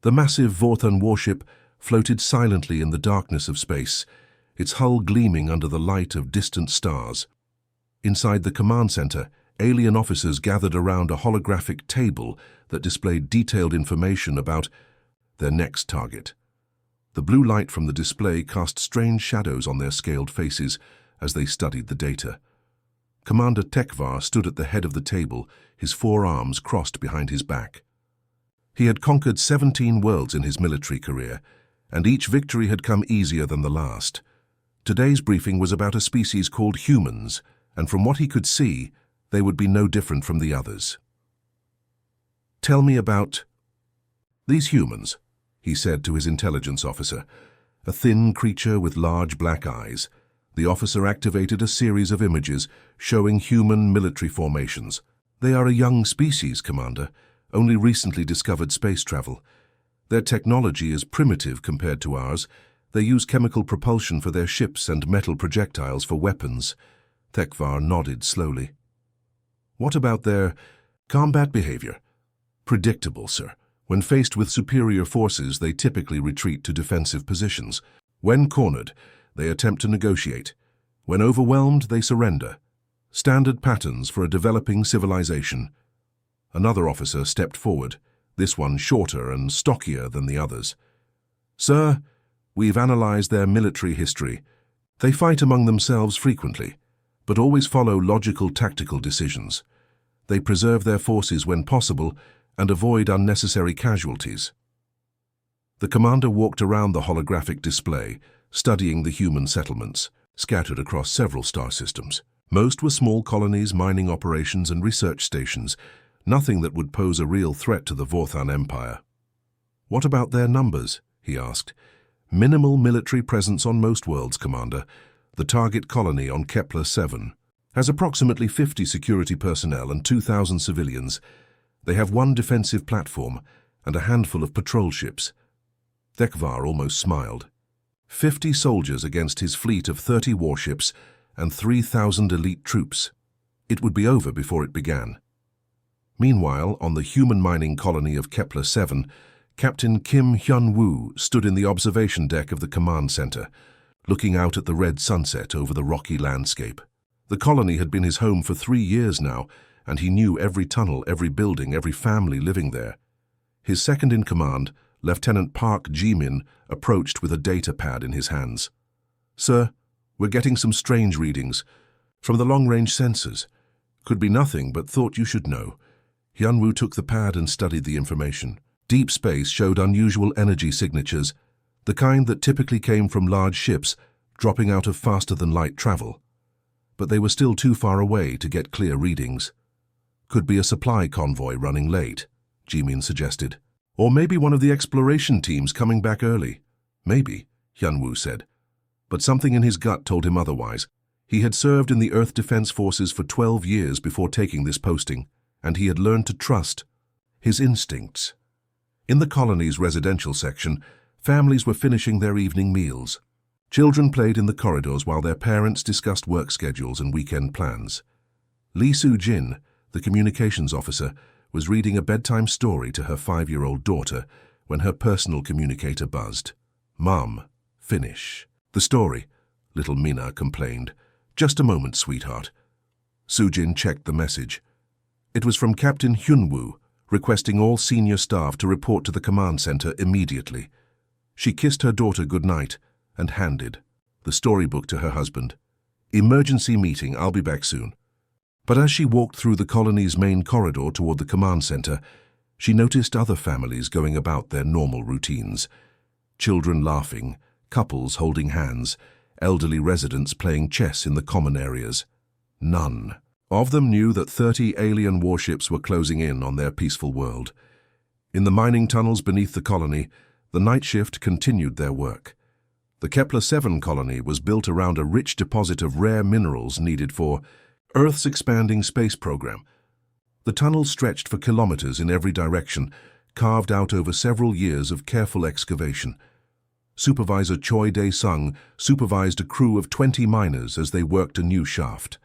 The massive Vorthon warship floated silently in the darkness of space, its hull gleaming under the light of distant stars. Inside the command center, alien officers gathered around a holographic table that displayed detailed information about their next target. The blue light from the display cast strange shadows on their scaled faces as they studied the data. Commander Tekvar stood at the head of the table, his forearms crossed behind his back. He had conquered 17 worlds in his military career, and each victory had come easier than the last. Today's briefing was about a species called humans, and from what he could see, they would be no different from the others. "Tell me about these humans," he said to his intelligence officer, a thin creature with large black eyes. The officer activated a series of images showing human military formations. "They are a young species, Commander, only recently discovered space travel. Their technology is primitive compared to ours. They use chemical propulsion for their ships and metal projectiles for weapons." Tekvar nodded slowly. "What about their combat behavior?" "Predictable, sir. When faced with superior forces, they typically retreat to defensive positions. When cornered, they attempt to negotiate. When overwhelmed, they surrender. Standard patterns for a developing civilization." Another officer stepped forward, this one shorter and stockier than the others. "Sir, we've analyzed their military history. They fight among themselves frequently, but always follow logical tactical decisions. They preserve their forces when possible and avoid unnecessary casualties." The commander walked around the holographic display, studying the human settlements, scattered across several star systems. Most were small colonies, mining operations, and research stations, nothing that would pose a real threat to the Vorthon Empire. "What about their numbers?" he asked. "Minimal military presence on most worlds, Commander. The target colony on Kepler-7 has approximately 50 security personnel and 2,000 civilians. They have one defensive platform and a handful of patrol ships." Tekvar almost smiled. 50 soldiers against his fleet of 30 warships and 3,000 elite troops. It would be over before it began. Meanwhile, on the human mining colony of Kepler-7, Captain Kim Hyun-woo stood in the observation deck of the command center, looking out at the red sunset over the rocky landscape. The colony had been his home for 3 years now, and he knew every tunnel, every building, every family living there. His second-in-command, Lieutenant Park Ji-min, approached with a data pad in his hands. "Sir, we're getting some strange readings from the long-range sensors. Could be nothing, but thought you should know." Hyun-woo took the pad and studied the information. Deep space showed unusual energy signatures, the kind that typically came from large ships dropping out of faster-than-light travel. But they were still too far away to get clear readings. "Could be a supply convoy running late," Ji-min suggested. "Or maybe one of the exploration teams coming back early." "Maybe," Hyun-woo said. But something in his gut told him otherwise. He had served in the Earth Defense Forces for 12 years before taking this posting, and he had learned to trust his instincts. In the colony's residential section, families were finishing their evening meals. Children played in the corridors while their parents discussed work schedules and weekend plans. Lee Soo-jin, the communications officer, was reading a bedtime story to her 5-year-old daughter when her personal communicator buzzed. "Mom, finish the story," little Mina complained. "Just a moment, sweetheart." Soo-jin checked the message. It was from Captain Hyun-woo, requesting all senior staff to report to the command center immediately. She kissed her daughter goodnight and handed the storybook to her husband. "Emergency meeting, I'll be back soon." But as she walked through the colony's main corridor toward the command center, she noticed other families going about their normal routines. Children laughing, couples holding hands, elderly residents playing chess in the common areas. None of them knew that 30 alien warships were closing in on their peaceful world. In the mining tunnels beneath the colony, the night shift continued their work. The Kepler-7 colony was built around a rich deposit of rare minerals needed for Earth's expanding space program. The tunnel stretched for kilometers in every direction, carved out over several years of careful excavation. Supervisor Choi Dae-sung supervised a crew of 20 miners as they worked a new shaft.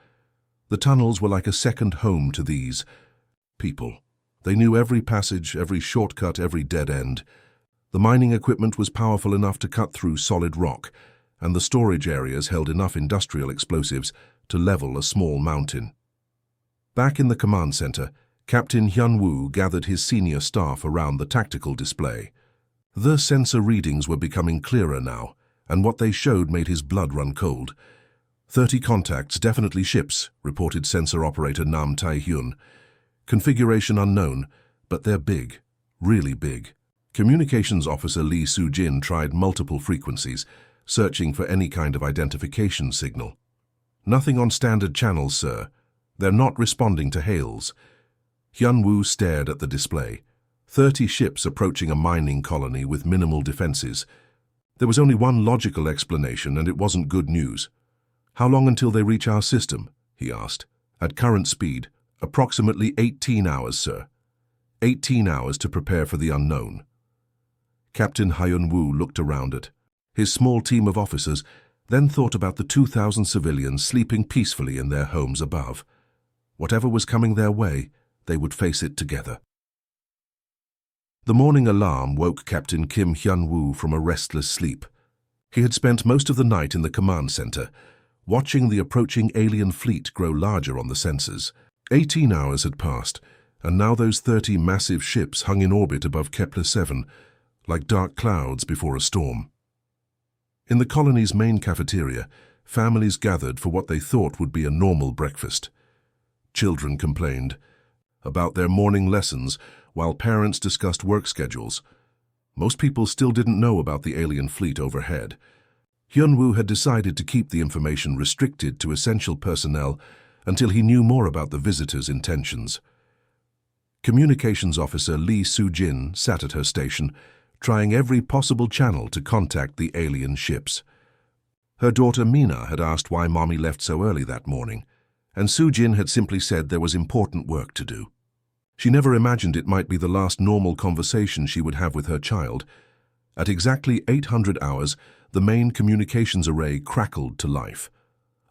The tunnels were like a second home to these people. They knew every passage, every shortcut, every dead end. The mining equipment was powerful enough to cut through solid rock, and the storage areas held enough industrial explosives to level a small mountain. Back in the command center, Captain Hyun-woo gathered his senior staff around the tactical display. The sensor readings were becoming clearer now, and what they showed made his blood run cold. 30 contacts, definitely ships, reported sensor operator Nam Tae-hyun. Configuration unknown, but they're big, really big. Communications officer Lee Soo-jin tried multiple frequencies, searching for any kind of identification signal. Nothing on standard channels, sir. They're not responding to hails. Hyun-woo stared at the display. 30 ships approaching a mining colony with minimal defenses. There was only one logical explanation, and it wasn't good news. How long until they reach our system? He asked. At current speed, approximately 18 hours, sir. 18 hours to prepare for the unknown. Captain Hyun-woo looked around at his small team of officers, then thought about the 2,000 civilians sleeping peacefully in their homes above. Whatever was coming their way, they would face it together. The morning alarm woke Captain Kim Hyun-woo from a restless sleep. He had spent most of the night in the command center, watching the approaching alien fleet grow larger on the sensors. 18 hours had passed, and now those 30 massive ships hung in orbit above Kepler-7, like dark clouds before a storm. In the colony's main cafeteria, families gathered for what they thought would be a normal breakfast. Children complained about their morning lessons, while parents discussed work schedules. Most people still didn't know about the alien fleet overhead. Hyun-woo had decided to keep the information restricted to essential personnel until he knew more about the visitors' intentions. Communications officer Lee Soo-jin sat at her station, trying every possible channel to contact the alien ships. Her daughter Mina had asked why Mommy left so early that morning, and Soo-jin had simply said there was important work to do. She never imagined it might be the last normal conversation she would have with her child. At exactly 800 hours, the main communications array crackled to life.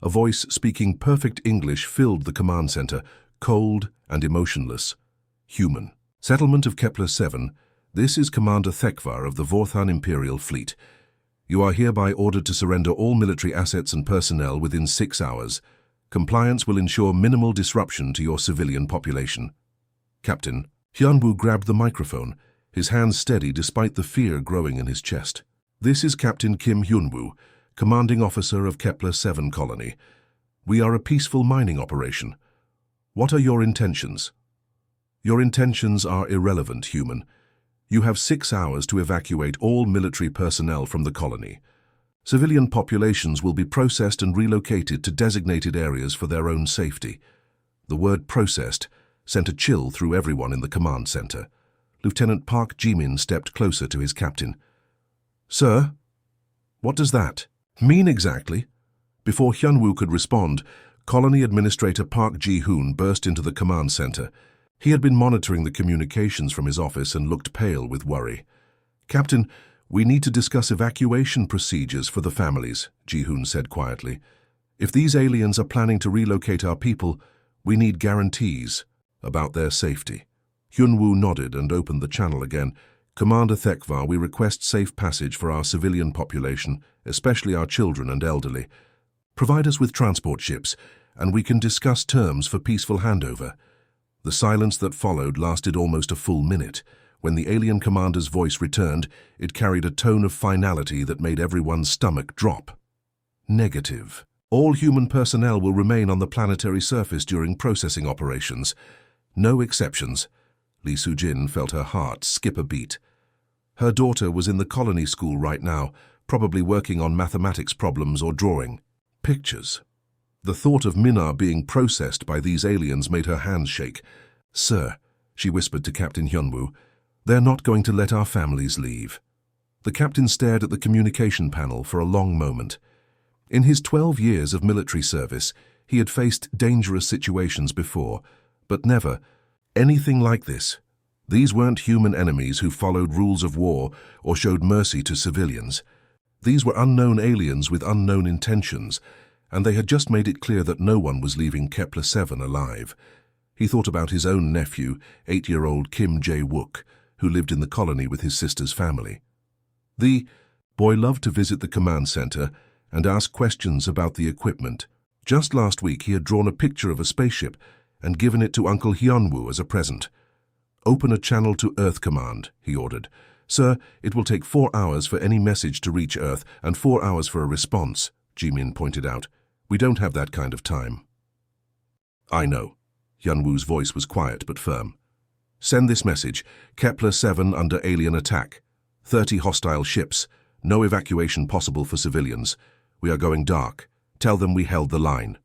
A voice speaking perfect English filled the command center, cold and emotionless. Human. Settlement of Kepler-7. This is Commander LeftHFY of the Vorthan Imperial Fleet. You are hereby ordered to surrender all military assets and personnel within 6 hours. Compliance will ensure minimal disruption to your civilian population. Captain. Hyun-woo grabbed the microphone, his hands steady despite the fear growing in his chest. This is Captain Kim Hyun-woo, commanding officer of Kepler-7 colony. We are a peaceful mining operation. What are your intentions? Your intentions are irrelevant, human. You have 6 hours to evacuate all military personnel from the colony. Civilian populations will be processed and relocated to designated areas for their own safety. The word processed sent a chill through everyone in the command center. Lieutenant Park Ji-min stepped closer to his captain. Sir, what does that mean exactly? Before Hyun-woo could respond, Colony Administrator Park Ji-hoon burst into the command center. He had been monitoring the communications from his office and looked pale with worry. Captain, we need to discuss evacuation procedures for the families, Ji-hoon said quietly. If these aliens are planning to relocate our people, we need guarantees about their safety. Hyun-woo nodded and opened the channel again. Commander LeftHFY, we request safe passage for our civilian population, especially our children and elderly. Provide us with transport ships, and we can discuss terms for peaceful handover. The silence that followed lasted almost a full minute. When the alien commander's voice returned, it carried a tone of finality that made everyone's stomach drop. Negative. All human personnel will remain on the planetary surface during processing operations. No exceptions. Lee Soo-jin felt her heart skip a beat. Her daughter was in the colony school right now, probably working on mathematics problems or drawing pictures. The thought of Mina being processed by these aliens made her hands shake. Sir, she whispered to Captain Hyun-woo, they're not going to let our families leave. The captain stared at the communication panel for a long moment. In his 12 years of military service, he had faced dangerous situations before, but never anything like this. These weren't human enemies who followed rules of war or showed mercy to civilians. These were unknown aliens with unknown intentions, and they had just made it clear that no one was leaving Kepler-7 alive. He thought about his own nephew, 8-year-old Kim Jae-wook, who lived in the colony with his sister's family. The boy loved to visit the command center and ask questions about the equipment. Just last week he had drawn a picture of a spaceship and given it to Uncle Hyunwoo as a present. "Open a channel to Earth Command," he ordered. "Sir, it will take 4 hours for any message to reach Earth and 4 hours for a response," Jimin pointed out. "We don't have that kind of time." "I know." Hyunwoo's voice was quiet but firm. "Send this message. Kepler-7 under alien attack. 30 hostile ships. No evacuation possible for civilians. We are going dark. Tell them we held the line."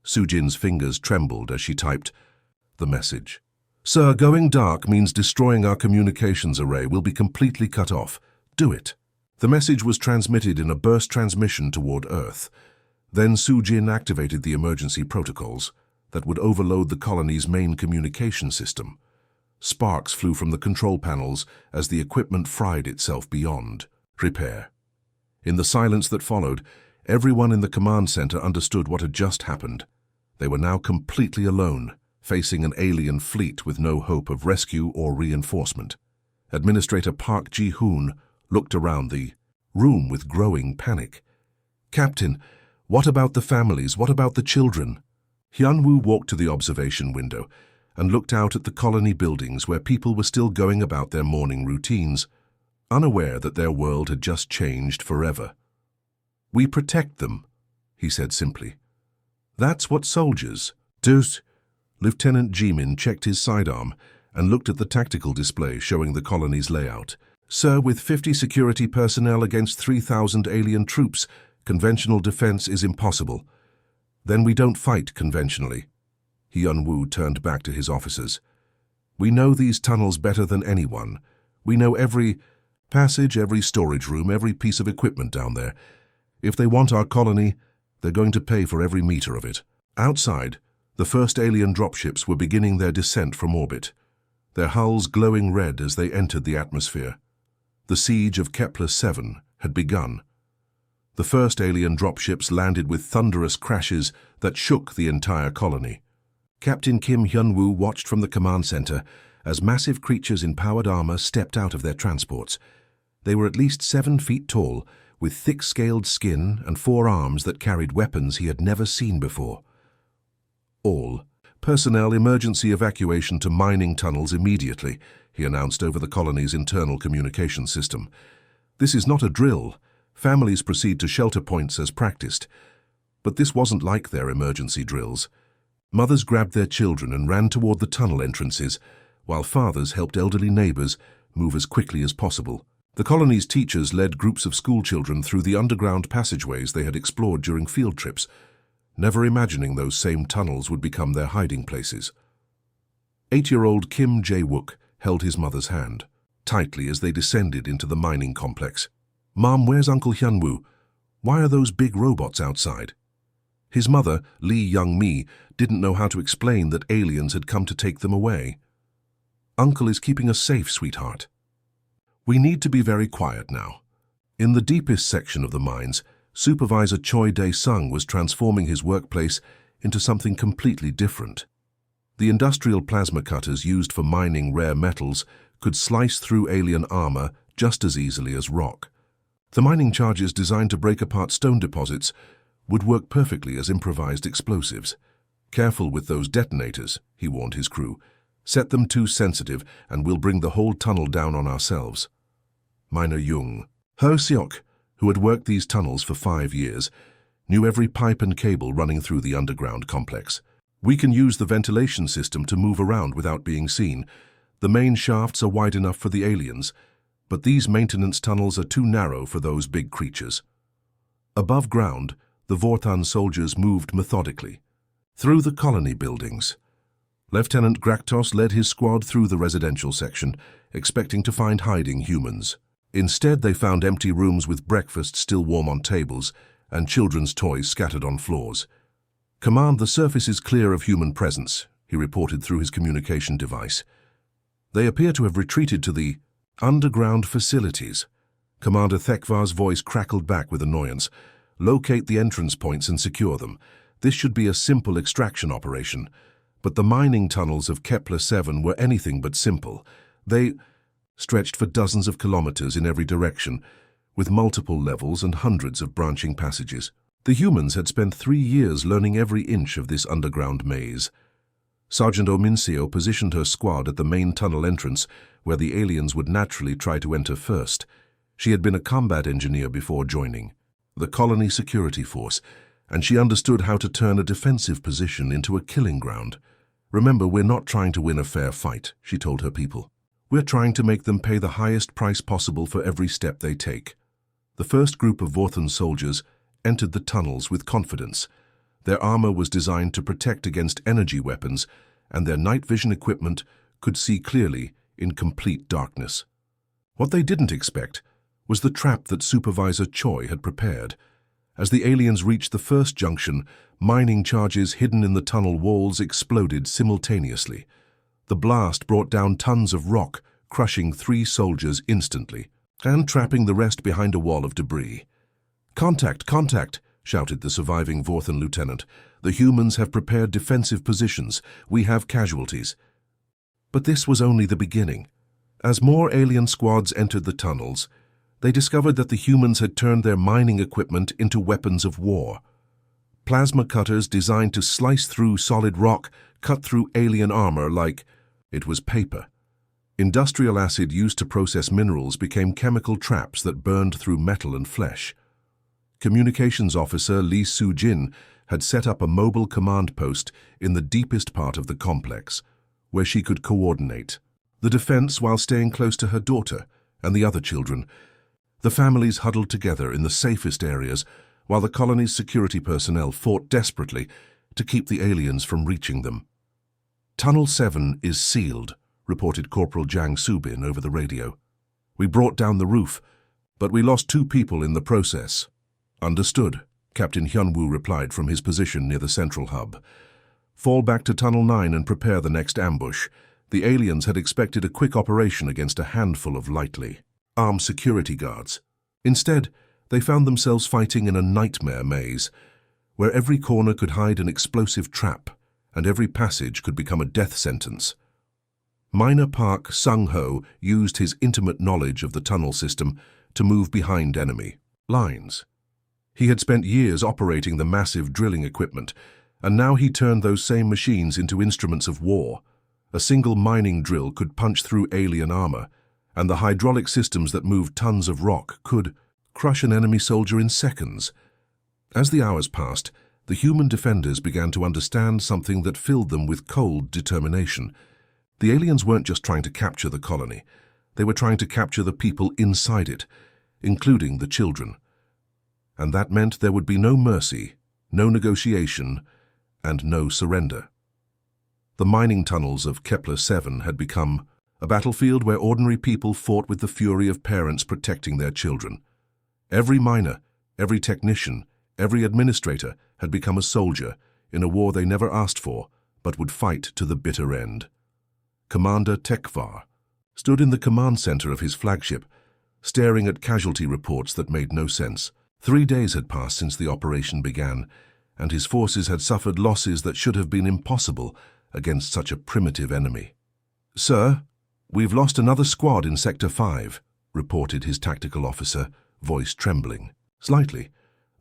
Sujin's fingers trembled as she typed the message. "Sir, going dark means destroying our communications array will be completely cut off. Do it." The message was transmitted in a burst transmission toward Earth. Then Sujin activated the emergency protocols that would overload the colony's main communication system. Sparks flew from the control panels as the equipment fried itself beyond repair. In the silence that followed, everyone in the command center understood what had just happened. They were now completely alone, facing an alien fleet with no hope of rescue or reinforcement. Administrator Park Ji-hoon looked around the room with growing panic. "Captain, what about the families? What about the children?" Hyunwoo walked to the observation window and looked out at the colony buildings where people were still going about their morning routines, unaware that their world had just changed forever. "We protect them," he said simply. "That's what soldiers do." Lieutenant Jimin checked his sidearm and looked at the tactical display showing the colony's layout. "Sir, with 50 security personnel against 3,000 alien troops, conventional defense is impossible. Then we don't fight conventionally." Hyunwoo turned back to his officers. "We know these tunnels better than anyone. We know every passage, every storage room, every piece of equipment down there. If they want our colony, they're going to pay for every meter of it." Outside, the first alien dropships were beginning their descent from orbit, their hulls glowing red as they entered the atmosphere. The siege of Kepler-7 had begun. The first alien dropships landed with thunderous crashes that shook the entire colony. Captain Kim Hyunwoo watched from the command center as massive creatures in powered armor stepped out of their transports. They were at least 7 feet tall, with thick-scaled skin and 4 arms that carried weapons he had never seen before. "All personnel emergency evacuation to mining tunnels immediately," he announced over the colony's internal communication system. "This is not a drill. Families proceed to shelter points as practiced." But this wasn't like their emergency drills. Mothers grabbed their children and ran toward the tunnel entrances, while fathers helped elderly neighbors move as quickly as possible. The colony's teachers led groups of schoolchildren through the underground passageways they had explored during field trips, never imagining those same tunnels would become their hiding places. 8-year-old Kim Jae-wook held his mother's hand tightly as they descended into the mining complex. "Mom, where's Uncle Hyunwoo? Why are those big robots outside?" His mother, Lee Young-mi, didn't know how to explain that aliens had come to take them away. "Uncle is keeping us safe, sweetheart." "We need to be very quiet now." In the deepest section of the mines, Supervisor Choi Dae-sung was transforming his workplace into something completely different. The industrial plasma cutters used for mining rare metals could slice through alien armor just as easily as rock. The mining charges designed to break apart stone deposits would work perfectly as improvised explosives. "Careful with those detonators," he warned his crew. "Set them too sensitive and we'll bring the whole tunnel down on ourselves." Miner Jung Ho-seok, who had worked these tunnels for 5 years, knew every pipe and cable running through the underground complex. "We can use the ventilation system to move around without being seen. The main shafts are wide enough for the aliens, but these maintenance tunnels are too narrow for those big creatures." Above ground, the Vorthan soldiers moved methodically through the colony buildings. Lieutenant Graktos led his squad through the residential section, expecting to find hiding humans. Instead, they found empty rooms with breakfast still warm on tables and children's toys scattered on floors. "Command, the surface is clear of human presence," he reported through his communication device. "They appear to have retreated to the underground facilities." Commander Thekvar's voice crackled back with annoyance. "Locate the entrance points and secure them. This should be a simple extraction operation." But the mining tunnels of Kepler-7 were anything but simple. stretched for dozens of kilometers in every direction, with multiple levels and hundreds of branching passages. The humans had spent 3 years learning every inch of this underground maze. Sergeant Ominseo positioned her squad at the main tunnel entrance, where the aliens would naturally try to enter first. She had been a combat engineer before joining the colony security force, and she understood how to turn a defensive position into a killing ground. "Remember, we're not trying to win a fair fight," she told her people. "We're trying to make them pay the highest price possible for every step they take." The first group of Vorthan soldiers entered the tunnels with confidence. Their armor was designed to protect against energy weapons, and their night vision equipment could see clearly in complete darkness. What they didn't expect was the trap that Supervisor Choi had prepared. As the aliens reached the first junction, mining charges hidden in the tunnel walls exploded simultaneously. The blast brought down tons of rock, crushing 3 soldiers instantly, and trapping the rest behind a wall of debris. "Contact! Contact!" shouted the surviving Vorthan lieutenant. "The humans have prepared defensive positions. We have casualties." But this was only the beginning. As more alien squads entered the tunnels, they discovered that the humans had turned their mining equipment into weapons of war. Plasma cutters designed to slice through solid rock, cut through alien armor like it was paper. Industrial acid used to process minerals became chemical traps that burned through metal and flesh. Communications officer Lee Soo-jin had set up a mobile command post in the deepest part of the complex, where she could coordinate the defense while staying close to her daughter and the other children. The families huddled together in the safest areas, while the colony's security personnel fought desperately to keep the aliens from reaching them. "Tunnel 7 is sealed," reported Corporal Jang Subin over the radio. "We brought down the roof, but we lost 2 people in the process." "Understood," Captain Hyunwoo replied from his position near the central hub. "Fall back to Tunnel 9 and prepare the next ambush." The aliens had expected a quick operation against a handful of lightly armed security guards. Instead, they found themselves fighting in a nightmare maze, where every corner could hide an explosive trap, and every passage could become a death sentence. Miner Park Sung-ho used his intimate knowledge of the tunnel system to move behind enemy lines. He had spent years operating the massive drilling equipment, and now he turned those same machines into instruments of war. A single mining drill could punch through alien armor, and the hydraulic systems that moved tons of rock could crush an enemy soldier in seconds. As the hours passed, the human defenders began to understand something that filled them with cold determination. The aliens weren't just trying to capture the colony. They were trying to capture the people inside it, including the children. And that meant there would be no mercy, no negotiation, and no surrender. The mining tunnels of Kepler 7 had become a battlefield where ordinary people fought with the fury of parents protecting their children. Every miner, every technician, every administrator had become a soldier in a war they never asked for, but would fight to the bitter end. Commander Tekvar stood in the command center of his flagship, staring at casualty reports that made no sense. 3 days had passed since the operation began, and his forces had suffered losses that should have been impossible against such a primitive enemy. "Sir, we've lost another squad in Sector 5, reported his tactical officer, voice trembling slightly.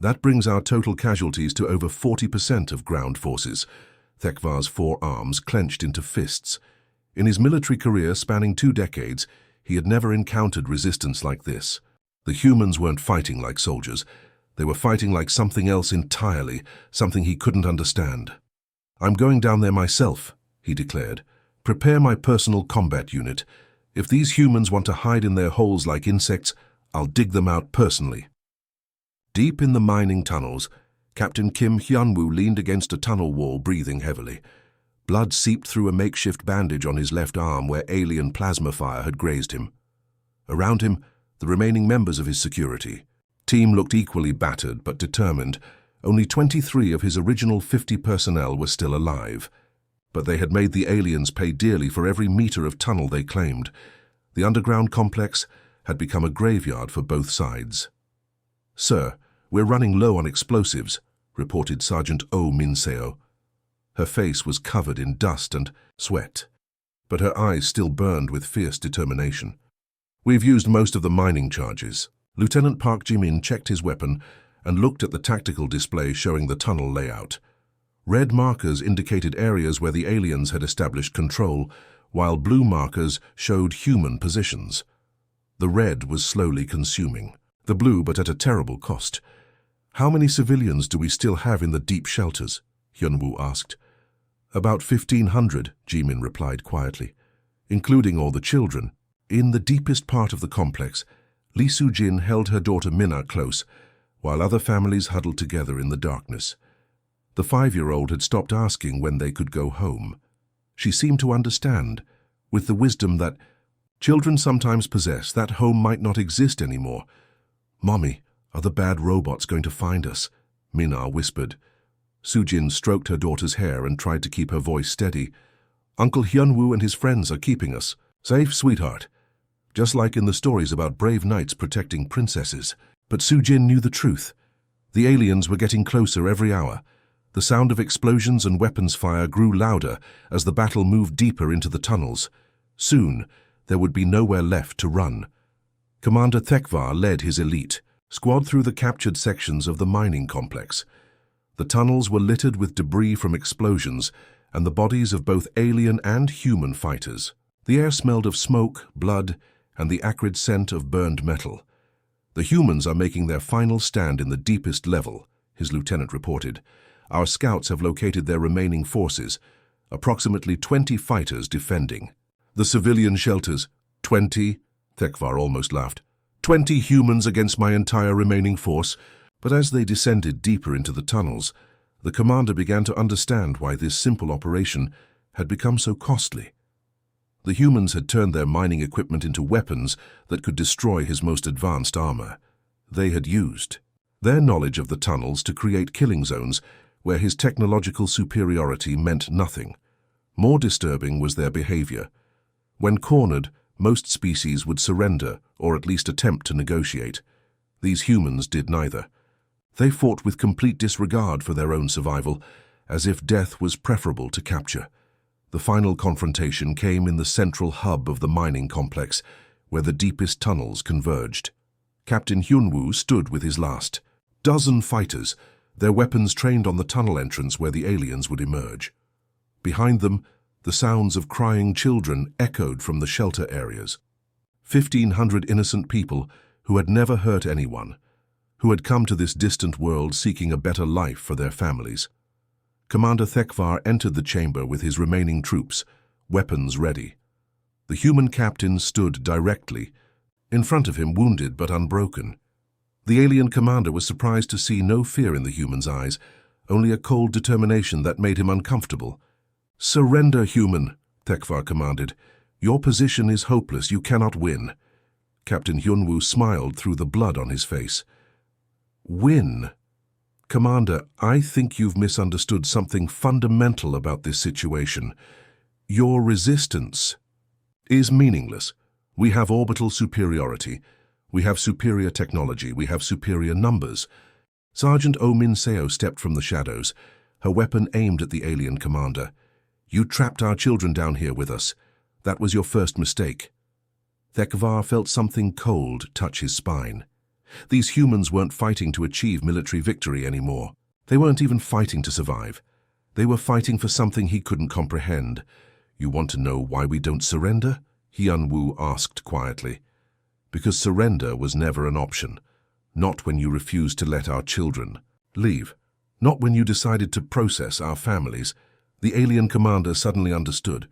"That brings our total casualties to over 40% of ground forces." Tekvar's forearms clenched into fists. In his military career spanning 2 decades, he had never encountered resistance like this. The humans weren't fighting like soldiers. They were fighting like something else entirely, something he couldn't understand. "I'm going down there myself," he declared. "Prepare my personal combat unit. If these humans want to hide in their holes like insects, I'll dig them out personally." Deep in the mining tunnels, Captain Kim Hyunwoo leaned against a tunnel wall, breathing heavily. Blood seeped through a makeshift bandage on his left arm where alien plasma fire had grazed him. Around him, the remaining members of his security team looked equally battered but determined. Only 23 of his original 50 personnel were still alive. But they had made the aliens pay dearly for every meter of tunnel they claimed. The underground complex had become a graveyard for both sides. "Sir, we're running low on explosives," reported Sergeant Oh Min-seo. Her face was covered in dust and sweat, but her eyes still burned with fierce determination. We've used most of the mining charges. Lieutenant Park Jimin checked his weapon and looked at the tactical display showing the tunnel layout. Red markers indicated areas where the aliens had established control, while blue markers showed human positions. The red was slowly consuming. The blue, but at a terrible cost. How many civilians do we still have in the deep shelters? Hyunwoo asked. About 1,500, Jimin replied quietly, including all the children. In the deepest part of the complex, Lee Soo-jin held her daughter Minna close, while other families huddled together in the darkness. The 5-year-old had stopped asking when they could go home. She seemed to understand, with the wisdom that children sometimes possess, that home might not exist anymore. "Mommy, are the bad robots going to find us?" Minna whispered. Soo-jin stroked her daughter's hair and tried to keep her voice steady. "Uncle Hyunwoo and his friends are keeping us safe, sweetheart. Just like in the stories about brave knights protecting princesses." But Soo-jin knew the truth. The aliens were getting closer every hour. The sound of explosions and weapons fire grew louder as the battle moved deeper into the tunnels. Soon, there would be nowhere left to run. Commander LeftHFY led his elite squad through the captured sections of the mining complex. The tunnels were littered with debris from explosions and the bodies of both alien and human fighters. The air smelled of smoke, blood, and the acrid scent of burned metal. "The humans are making their final stand in the deepest level," his lieutenant reported. "Our scouts have located their remaining forces, approximately 20 fighters defending. The civilian shelters, 20? LeftHFY almost laughed. 20 humans against my entire remaining force?" But as they descended deeper into the tunnels, the commander began to understand why this simple operation had become so costly. The humans had turned their mining equipment into weapons that could destroy his most advanced armor. They had used their knowledge of the tunnels to create killing zones where his technological superiority meant nothing. More disturbing was their behavior. When cornered, most species would surrender or at least attempt to negotiate. These humans did neither. They fought with complete disregard for their own survival, as if death was preferable to capture. The final confrontation came in the central hub of the mining complex, where the deepest tunnels converged. Captain Hyunwoo stood with his last dozen fighters, their weapons trained on the tunnel entrance where the aliens would emerge. Behind them, the sounds of crying children echoed from the shelter areas. 1,500 innocent people who had never hurt anyone, who had come to this distant world seeking a better life for their families. Commander LeftHFY entered the chamber with his remaining troops, weapons ready. The human captain stood directly in front of him, wounded but unbroken. The alien commander was surprised to see no fear in the human's eyes, only a cold determination that made him uncomfortable. "Surrender, human," LeftHFY commanded. "Your position is hopeless. You cannot win." Captain Hyunwoo smiled through the blood on his face. "Win? Commander, I think you've misunderstood something fundamental about this situation. Your resistance is meaningless. We have orbital superiority. We have superior technology. We have superior numbers." Sergeant Oh Min Seo stepped from the shadows, her weapon aimed at the alien commander. "You trapped our children down here with us. That was your first mistake." LeftHFY felt something cold touch his spine. These humans weren't fighting to achieve military victory anymore. They weren't even fighting to survive. They were fighting for something he couldn't comprehend. "You want to know why we don't surrender?" Hyunwoo asked quietly. "Because surrender was never an option. Not when you refused to let our children leave. Not when you decided to process our families." The alien commander suddenly understood.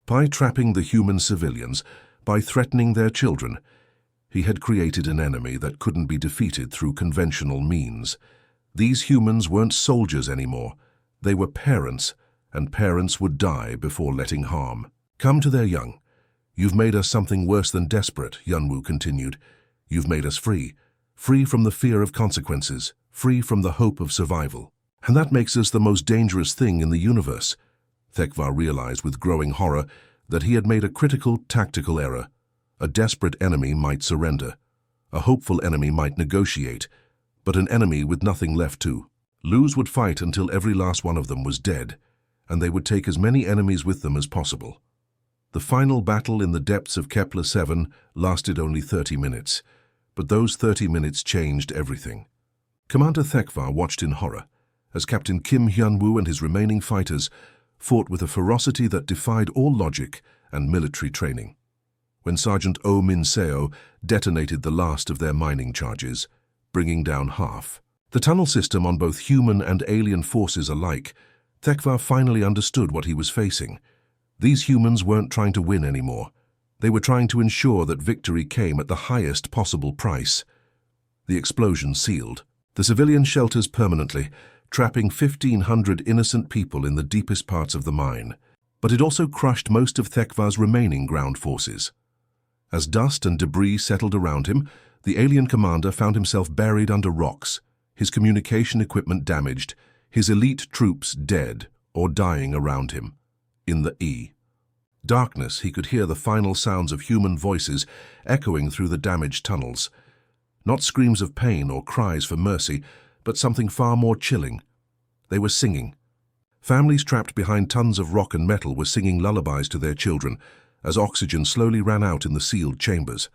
By trapping the human civilians, by threatening their children, he had created an enemy that couldn't be defeated through conventional means. These humans weren't soldiers anymore. They were parents, and parents would die before letting harm come to their young. "You've made us something worse than desperate," Hyunwoo continued. "You've made us free. Free from the fear of consequences. Free from the hope of survival. And that makes us the most dangerous thing in the universe." LeftHFY realized with growing horror that he had made a critical tactical error. A desperate enemy might surrender. A hopeful enemy might negotiate. But an enemy with nothing left to lose would fight until every last one of them was dead, and they would take as many enemies with them as possible. The final battle in the depths of Kepler-7 lasted only 30 minutes, but those 30 minutes changed everything. Commander LeftHFY watched in horror as Captain Kim Hyun-woo and his remaining fighters fought with a ferocity that defied all logic and military training. When Sergeant Oh Min-seo detonated the last of their mining charges, bringing down half the tunnel system on both human and alien forces alike, LeftHFY finally understood what he was facing. These humans weren't trying to win anymore. They were trying to ensure that victory came at the highest possible price. The explosion sealed the civilian shelters permanently, trapping 1,500 innocent people in the deepest parts of the mine. But it also crushed most of LeftHFY's remaining ground forces. As dust and debris settled around him, the alien commander found himself buried under rocks, his communication equipment damaged, his elite troops dead or dying around him. In the darkness, he could hear the final sounds of human voices echoing through the damaged tunnels. Not screams of pain or cries for mercy, but something far more chilling. They were singing. Families trapped behind tons of rock and metal were singing lullabies to their children as oxygen slowly ran out in the sealed chambers.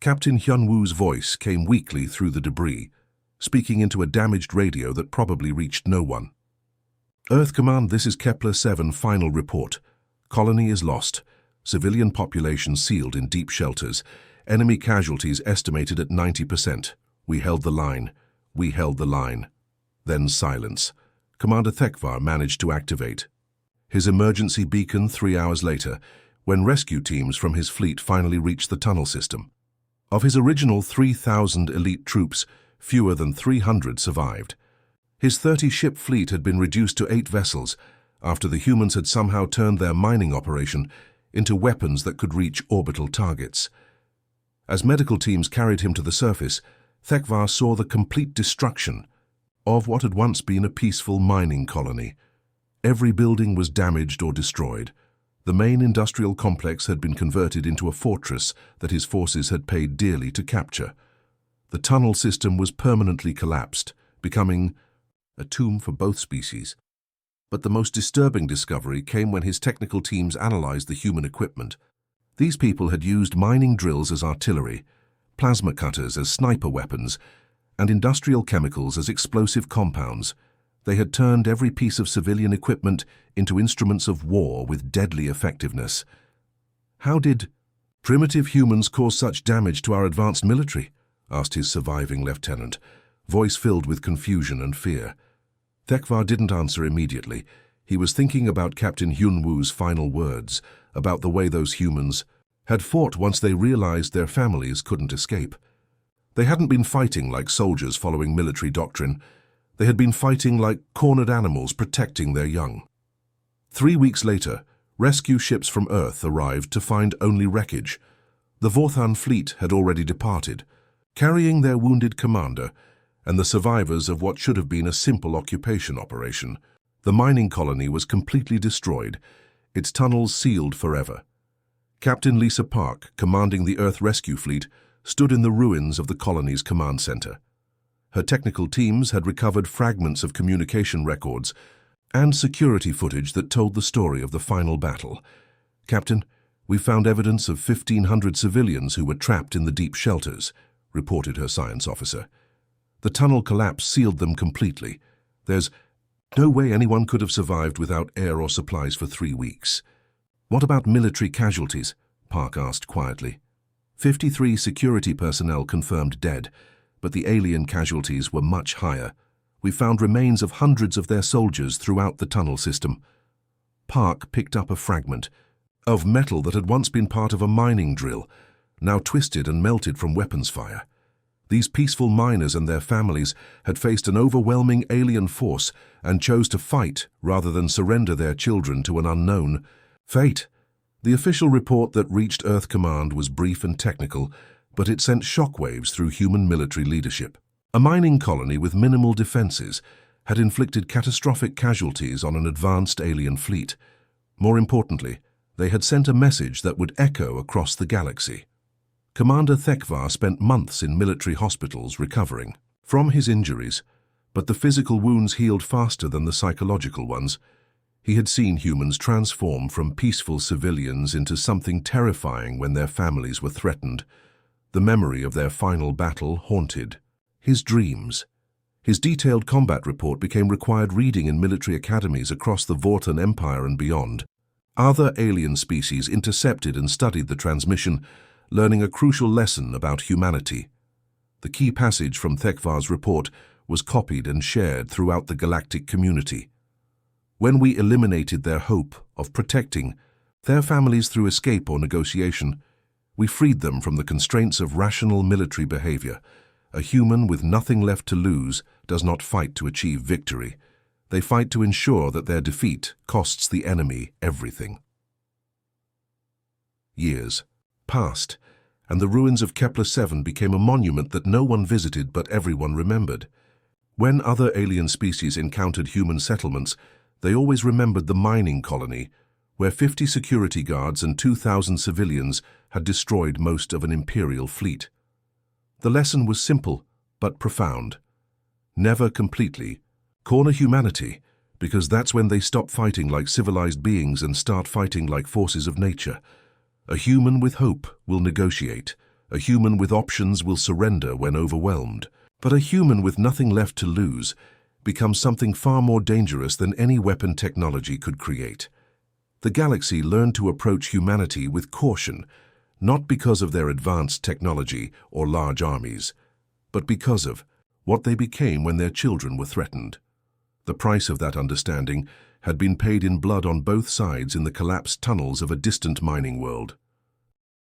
Captain Hyun-woo's voice came weakly through the debris, speaking into a damaged radio that probably reached no one. Earth Command, this is Kepler-7 final report. Colony is lost. Civilian population sealed in deep shelters. Enemy casualties estimated at 90%. We held the line. We held the line. Then silence. Commander LeftHFY managed to activate his emergency beacon 3 hours later, when rescue teams from his fleet finally reached the tunnel system. Of his original 3,000 elite troops, fewer than 300 survived. His 30-ship fleet had been reduced to 8 vessels after the humans had somehow turned their mining operation into weapons that could reach orbital targets. As medical teams carried him to the surface, LeftHFY saw the complete destruction of what had once been a peaceful mining colony. Every building was damaged or destroyed. The main industrial complex had been converted into a fortress that his forces had paid dearly to capture. The tunnel system was permanently collapsed, becoming a tomb for both species. But the most disturbing discovery came when his technical teams analyzed the human equipment. These people had used mining drills as artillery, plasma cutters as sniper weapons, and industrial chemicals as explosive compounds. They had turned every piece of civilian equipment into instruments of war with deadly effectiveness. How did primitive humans cause such damage to our advanced military? Asked his surviving lieutenant, voice filled with confusion and fear. LeftHFY didn't answer immediately. He was thinking about Captain Hyun-woo's final words, about the way those humans had fought once they realized their families couldn't escape. They hadn't been fighting like soldiers following military doctrine. They had been fighting like cornered animals protecting their young. 3 weeks later, rescue ships from Earth arrived to find only wreckage. The Vorthan fleet had already departed, carrying their wounded commander and the survivors of what should have been a simple occupation operation. The mining colony was completely destroyed, its tunnels sealed forever. Captain Lisa Park, commanding the Earth Rescue Fleet, stood in the ruins of the colony's command center. Her technical teams had recovered fragments of communication records and security footage that told the story of the final battle. Captain, we found evidence of 1,500 civilians who were trapped in the deep shelters, reported her science officer. The tunnel collapse sealed them completely. There's no way anyone could have survived without air or supplies for 3 weeks. What about military casualties? Park asked quietly. 53 security personnel confirmed dead, but the alien casualties were much higher. We found remains of hundreds of their soldiers throughout the tunnel system. Park picked up a fragment of metal that had once been part of a mining drill, now twisted and melted from weapons fire. These peaceful miners and their families had faced an overwhelming alien force and chose to fight rather than surrender their children to an unknown fate. The official report that reached Earth Command was brief and technical, but it sent shockwaves through human military leadership. A mining colony with minimal defenses had inflicted catastrophic casualties on an advanced alien fleet. More importantly, they had sent a message that would echo across the galaxy. Commander LeftHFY spent months in military hospitals recovering from his injuries, but the physical wounds healed faster than the psychological ones. He had seen humans transform from peaceful civilians into something terrifying when their families were threatened. The memory of their final battle haunted his dreams. His detailed combat report became required reading in military academies across the Vortan Empire and beyond. Other alien species intercepted and studied the transmission, learning a crucial lesson about humanity. The key passage from HFY's report was copied and shared throughout the galactic community. When we eliminated their hope of protecting their families through escape or negotiation, we freed them from the constraints of rational military behavior. A human with nothing left to lose does not fight to achieve victory. They fight to ensure that their defeat costs the enemy everything. Years passed, and the ruins of Kepler-7 became a monument that no one visited but everyone remembered. When other alien species encountered human settlements, they always remembered the mining colony, where 50 security guards and 2,000 civilians had destroyed most of an imperial fleet. The lesson was simple but profound. Never completely corner humanity, because that's when they stop fighting like civilized beings and start fighting like forces of nature. A human with hope will negotiate. A human with options will surrender when overwhelmed. But a human with nothing left to lose becomes something far more dangerous than any weapon technology could create. The galaxy learned to approach humanity with caution, not because of their advanced technology or large armies, but because of what they became when their children were threatened. The price of that understanding had been paid in blood on both sides in the collapsed tunnels of a distant mining world.